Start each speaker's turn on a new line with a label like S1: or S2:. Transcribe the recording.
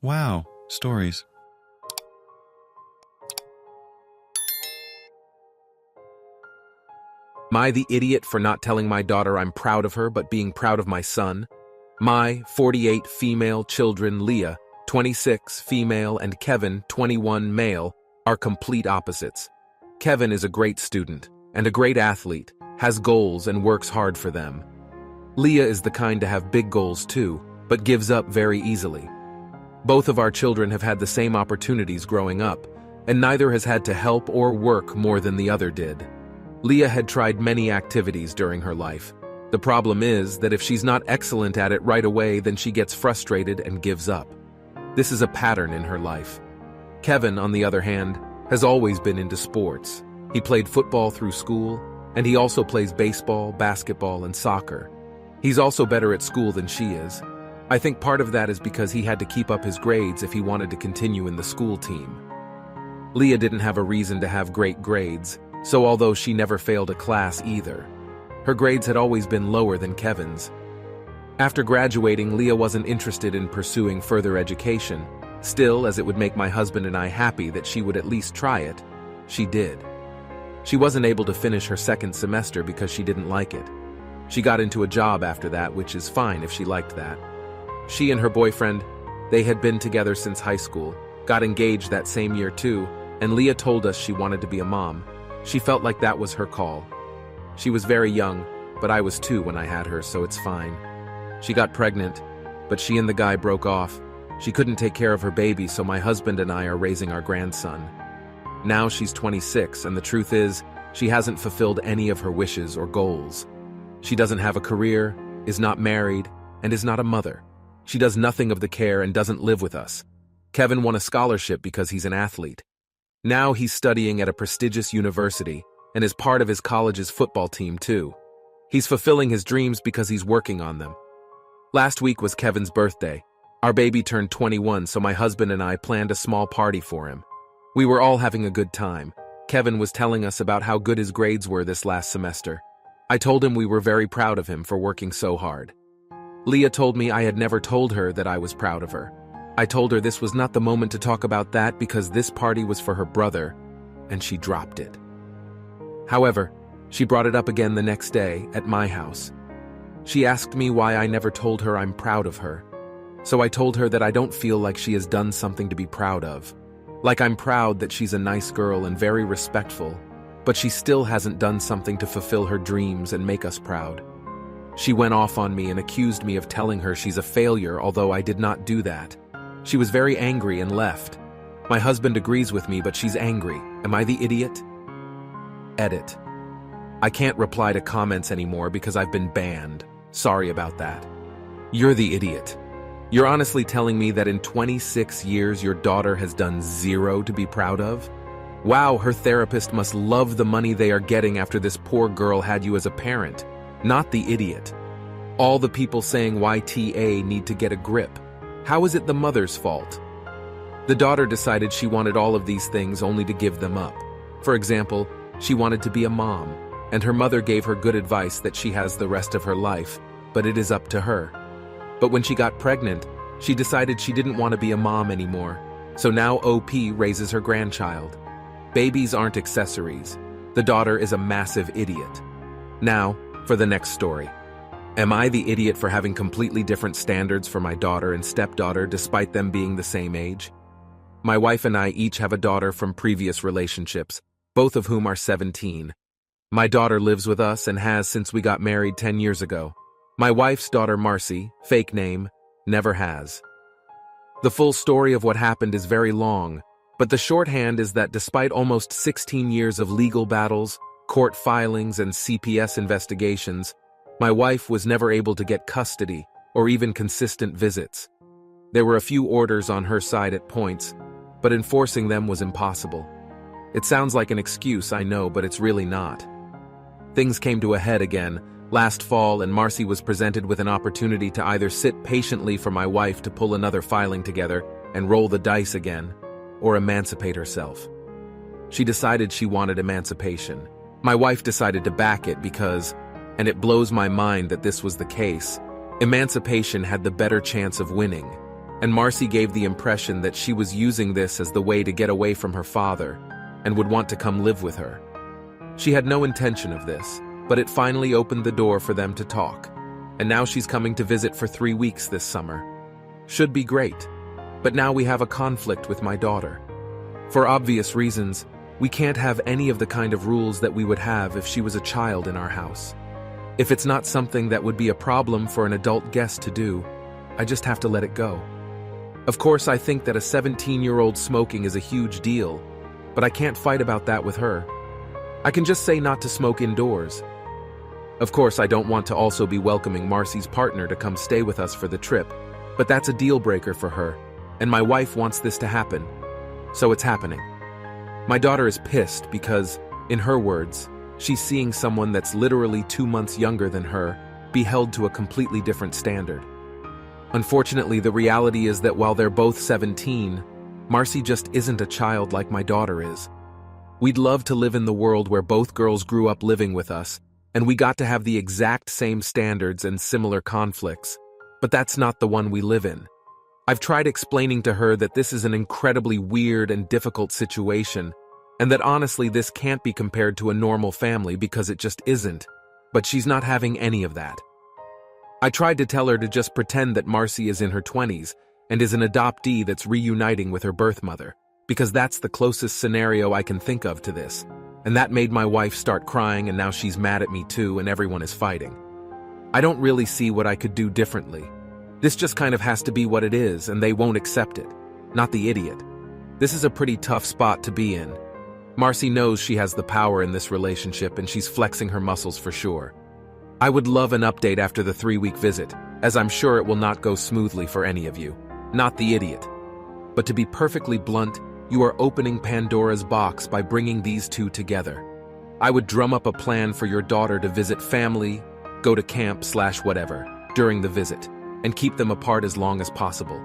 S1: Wow, stories.
S2: Am I the idiot for not telling my daughter I'm proud of her but being proud of my son? My 48 female children, Leah, 26 female, and Kevin, 21 male, are complete opposites. Kevin is a great student and a great athlete, has goals and works hard for them. Leah is the kind to have big goals too, but gives up very easily. Both of our children have had the same opportunities growing up, and neither has had to help or work more than the other did. Leah had tried many activities during her life. The problem is that if she's not excellent at it right away, then she gets frustrated and gives up. This is a pattern in her life. Kevin, on the other hand, has always been into sports. He played football through school, and he also plays baseball, basketball, and soccer. He's also better at school than she is. I think part of that is because he had to keep up his grades if he wanted to continue in the school team. Leah didn't have a reason to have great grades, so although she never failed a class either, her grades had always been lower than Kevin's. After graduating, Leah wasn't interested in pursuing further education. Still, as it would make my husband and I happy that she would at least try it, she did. She wasn't able to finish her second semester because she didn't like it. She got into a job after that, which is fine if she liked that. She and her boyfriend, they had been together since high school, got engaged that same year too, and Leah told us she wanted to be a mom. She felt like that was her call. She was very young, but I was 2 when I had her, so it's fine. She got pregnant, but she and the guy broke off. She couldn't take care of her baby, so my husband and I are raising our grandson. Now she's 26, and the truth is, she hasn't fulfilled any of her wishes or goals. She doesn't have a career, is not married, and is not a mother. She does nothing of the care and doesn't live with us. Kevin won a scholarship because he's an athlete. Now he's studying at a prestigious university and is part of his college's football team too. He's fulfilling his dreams because he's working on them. Last week was Kevin's birthday. Our baby turned 21, so my husband and I planned a small party for him. We were all having a good time. Kevin was telling us about how good his grades were this last semester. I told him we were very proud of him for working so hard. Leah told me I had never told her that I was proud of her. I told her this was not the moment to talk about that because this party was for her brother, and she dropped it. However, she brought it up again the next day at my house. She asked me why I never told her I'm proud of her. So I told her that I don't feel like she has done something to be proud of. Like I'm proud that she's a nice girl and very respectful, but she still hasn't done something to fulfill her dreams and make us proud. She went off on me and accused me of telling her she's a failure, although I did not do that. She was very angry and left. My husband agrees with me, but she's angry. Am I the idiot? Edit. I can't reply to comments anymore because I've been banned. Sorry about that. You're the idiot. You're honestly telling me that in 26 years your daughter has done 0 to be proud of? Wow, her therapist must love the money they are getting after this poor girl had you as a parent. Not the idiot. All the people saying YTA need to get a grip. How is it the mother's fault? The daughter decided she wanted all of these things only to give them up. For example, she wanted to be a mom, and her mother gave her good advice that she has the rest of her life, but it is up to her. But when she got pregnant, she decided she didn't want to be a mom anymore, so now OP raises her grandchild. Babies aren't accessories. The daughter is a massive idiot. Now, for the next story. Am I the idiot for having completely different standards for my daughter and stepdaughter despite them being the same age? My wife and I each have a daughter from previous relationships, both of whom are 17. My daughter lives with us and has since we got married 10 years ago. My wife's daughter Marcy, fake name, never has. The full story of what happened is very long, but the shorthand is that despite almost 16 years of legal battles, court filings, and CPS investigations, my wife was never able to get custody or even consistent visits. There were a few orders on her side at points, but enforcing them was impossible. It sounds like an excuse, I know, but it's really not. Things came to a head again last fall, and Marcy was presented with an opportunity to either sit patiently for my wife to pull another filing together and roll the dice again, or emancipate herself. She decided she wanted emancipation. My wife decided to back it because, and it blows my mind that this was the case, emancipation had the better chance of winning, and Marcy gave the impression that she was using this as the way to get away from her father and would want to come live with her. She had no intention of this, but it finally opened the door for them to talk, and now she's coming to visit for 3 weeks this summer. Should be great, but now we have a conflict with my daughter. For obvious reasons, we can't have any of the kind of rules that we would have if she was a child in our house. If it's not something that would be a problem for an adult guest to do, I just have to let it go. Of course, I think that a 17-year-old smoking is a huge deal, but I can't fight about that with her. I can just say not to smoke indoors. Of course, I don't want to also be welcoming Marcy's partner to come stay with us for the trip, but that's a deal breaker for her, and my wife wants this to happen, so it's happening. My daughter is pissed because, in her words, she's seeing someone that's literally 2 months younger than her be held to a completely different standard. Unfortunately, the reality is that while they're both 17, Marcy just isn't a child like my daughter is. We'd love to live in the world where both girls grew up living with us, and we got to have the exact same standards and similar conflicts, but that's not the one we live in. I've tried explaining to her that this is an incredibly weird and difficult situation, and that honestly this can't be compared to a normal family because it just isn't, but she's not having any of that. I tried to tell her to just pretend that Marcy is in her 20s and is an adoptee that's reuniting with her birth mother, because that's the closest scenario I can think of to this, and that made my wife start crying, and now she's mad at me too and everyone is fighting. I don't really see what I could do differently. This just kind of has to be what it is, and they won't accept it. Not the idiot. This is a pretty tough spot to be in. Marcy knows she has the power in this relationship, and she's flexing her muscles for sure. I would love an update after the 3-week visit, as I'm sure it will not go smoothly for any of you. Not the idiot. But to be perfectly blunt, you are opening Pandora's box by bringing these two together. I would drum up a plan for your daughter to visit family, go to camp/whatever, during the visit, and keep them apart as long as possible.